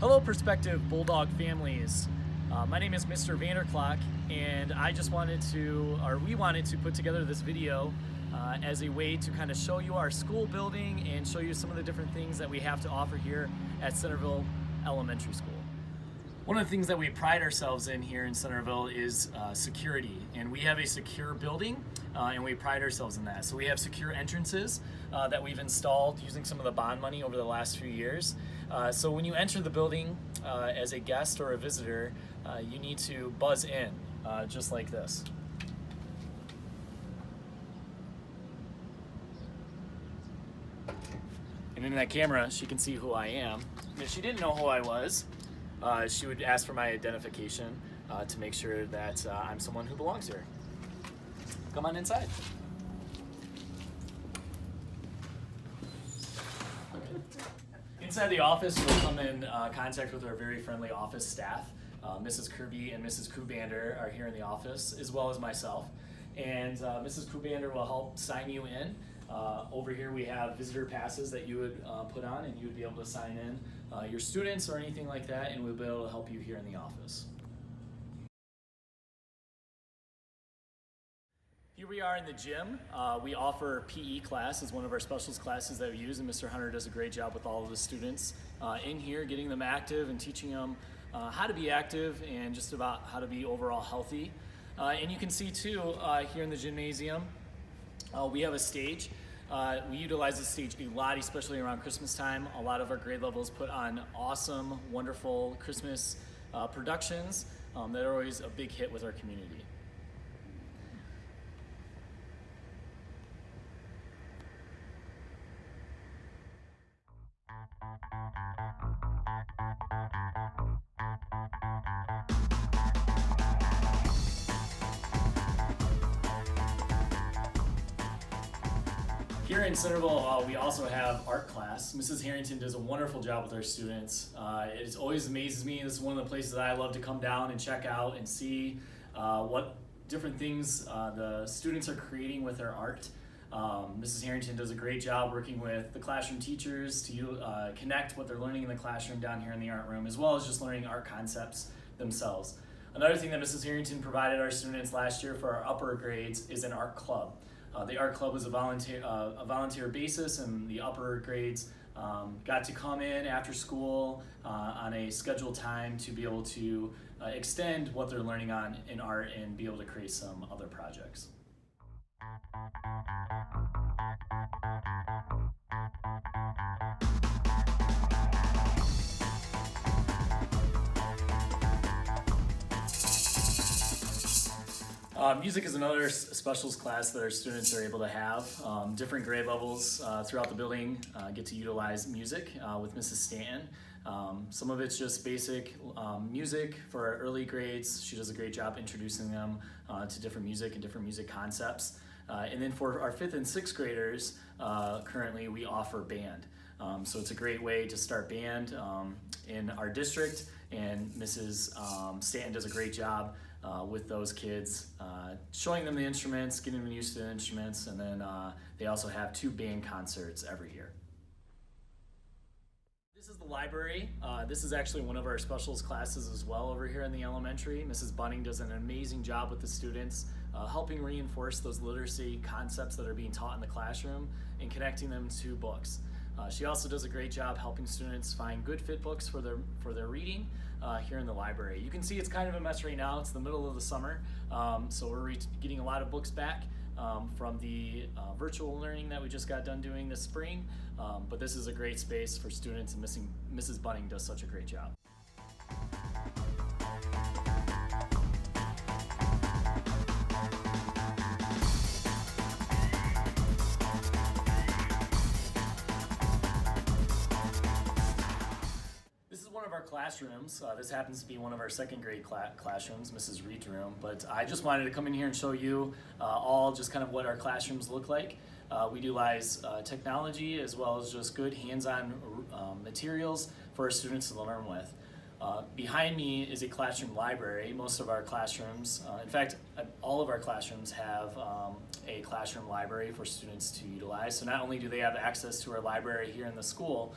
Hello, prospective Bulldog families. My name is Mr. Vanderclock, and I just wanted to, or we wanted to put together this video as a way to kind of show you our school building and show you some of the different things that we have to offer here at Centreville Elementary School. One of the things that we pride ourselves in here in Centreville is security, and we have a secure building, and we pride ourselves in that. So we have secure entrances that we've installed using some of the bond money over the last few years. So when you enter the building as a guest or a visitor, you need to buzz in, just like this. And in that camera, she can see who I am. And if she didn't know who I was, she would ask for my identification to make sure that I'm someone who belongs here. Come on inside. Inside the office, we'll come in contact with our very friendly office staff. Mrs. Kirby and Mrs. Kubander are here in the office, as well as myself. And Mrs. Kubander will help sign you in. Over here we have visitor passes that you would put on, and you would be able to sign in your students or anything like that, and we'll be able to help you here in the office. Here we are in the gym. We offer PE class as one of our specials classes that we use, and Mr. Hunter does a great job with all of the students in here, getting them active and teaching them how to be active and just about how to be overall healthy. And you can see too, here in the gymnasium, we have a stage. We utilize the stage a lot, especially around Christmas time. A lot of our grade levels put on awesome, wonderful Christmas productions that are always a big hit with our community. Here in Centreville, we also have art class. Mrs. Harrington does a wonderful job with our students. It always amazes me. This is one of the places that I love to come down and check out and see what different things the students are creating with their art. Mrs. Harrington does a great job working with the classroom teachers to connect what they're learning in the classroom down here in the art room, as well as just learning art concepts themselves. Another thing that Mrs. Harrington provided our students last year for our upper grades is an art club. The art club was a volunteer basis, and the upper grades got to come in after school on a scheduled time to be able to extend what they're learning on in art and be able to create some other projects. Music is another specials class that our students are able to have. Different grade levels throughout the building get to utilize music with Mrs. Stanton. Some of it's just basic music for our early grades. She does a great job introducing them to different music and different music concepts. And then for our 5th and 6th graders, currently we offer band. So it's a great way to start band in our district, and Mrs. Stanton does a great job with those kids, showing them the instruments, getting them used to the instruments, and then they also have 2 band concerts every year. This is the library. This is actually one of our specials classes as well over here in the elementary. Mrs. Bunning does an amazing job with the students, helping reinforce those literacy concepts that are being taught in the classroom and connecting them to books. She also does a great job helping students find good fit books for their reading here in the library. You can see it's kind of a mess right now. It's the middle of the summer, so we're getting a lot of books back from the virtual learning that we just got done doing this spring. But this is a great space for students, and Mrs. Bunning does such a great job. One of our classrooms. This happens to be one of our 2nd grade classrooms, Mrs. Reed's room, but I just wanted to come in here and show you all just kind of what our classrooms look like. We utilize technology as well as just good hands-on materials for our students to learn with. Behind me is a classroom library. Most of our classrooms, in fact, all of our classrooms have a classroom library for students to utilize. So not only do they have access to our library here in the school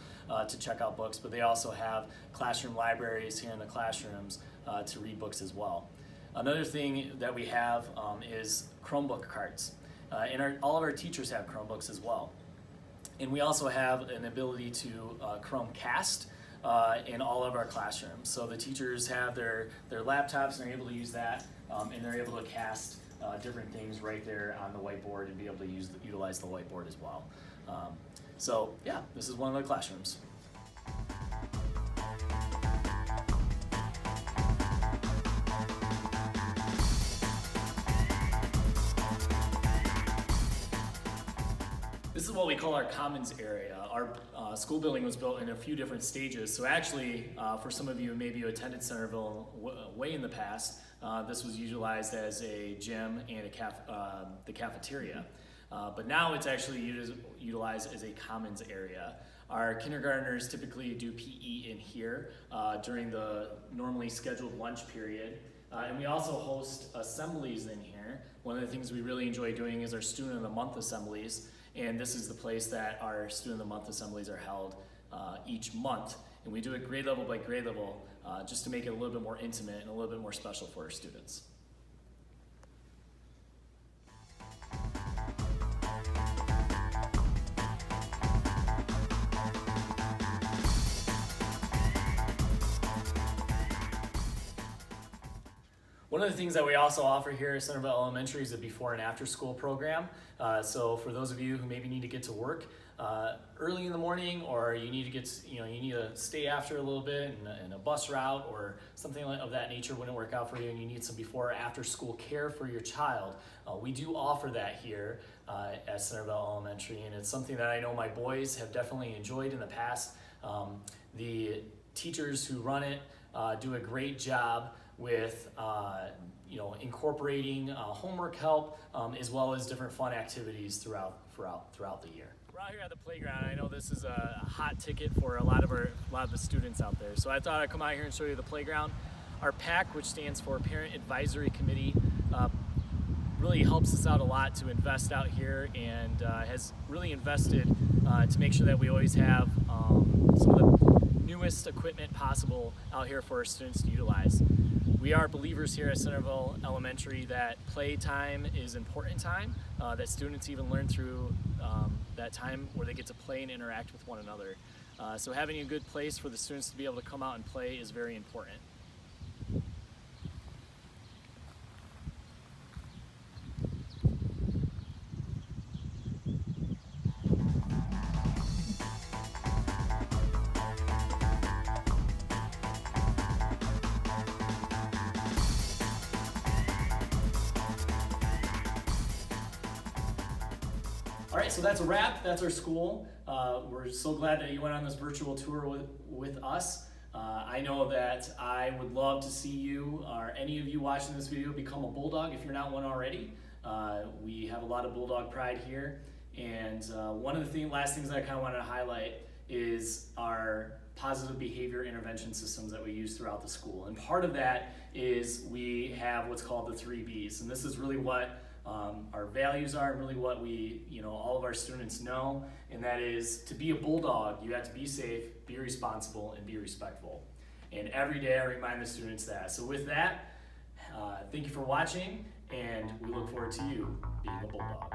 to check out books, but they also have classroom libraries here in the classrooms to read books as well. Another thing that we have is Chromebook carts. All of our teachers have Chromebooks as well. And we also have an ability to Chromecast in all of our classrooms. So the teachers have their laptops and they're able to use that, and they're able to cast different things right there on the whiteboard and be able to utilize the whiteboard as well. So yeah, this is one of the classrooms. This is what we call our commons area. Our school building was built in a few different stages. So actually, for some of you, maybe you attended Centreville way in the past, this was utilized as a gym and the cafeteria. But now it's actually utilized as a commons area. Our kindergartners typically do PE in here during the normally scheduled lunch period. And we also host assemblies in here. One of the things we really enjoy doing is our Student of the Month assemblies. And this is the place that our Student of the Month assemblies are held each month. And we do it grade level by grade level just to make it a little bit more intimate and a little bit more special for our students. One of the things that we also offer here at Centreville Elementary is a before and after school program. So for those of you who maybe need to get to work early in the morning, or you need to you need to stay after a little bit in a bus route or something of that nature wouldn't work out for you, and you need some before or after school care for your child, we do offer that here at Centreville Elementary, and it's something that I know my boys have definitely enjoyed in the past. The teachers who run it do a great job with incorporating homework help as well as different fun activities throughout the year. We're out here at the playground. I know this is a hot ticket for a lot of the students out there. So I thought I'd come out here and show you the playground. Our PAC, which stands for Parent Advisory Committee, really helps us out a lot to invest out here, and has really invested to make sure that we always have some of the newest equipment possible out here for our students to utilize. We are believers here at Centreville Elementary that play time is important time, that students even learn through that time where they get to play and interact with one another. So having a good place for the students to be able to come out and play is very important. All right, so that's a wrap. That's our school. We're so glad that you went on this virtual tour with us. I know that I would love to see you, or any of you watching this video, become a Bulldog if you're not one already. We have a lot of Bulldog pride here. And one of the last things that I kind of wanted to highlight is our positive behavior intervention systems that we use throughout the school. And part of that is we have what's called the 3 Bs. And this is really what our values are, and really what all of our students know, and that is to be a Bulldog, you have to be safe, be responsible, and be respectful. And every day I remind the students that. So with that, thank you for watching, and we look forward to you being a Bulldog.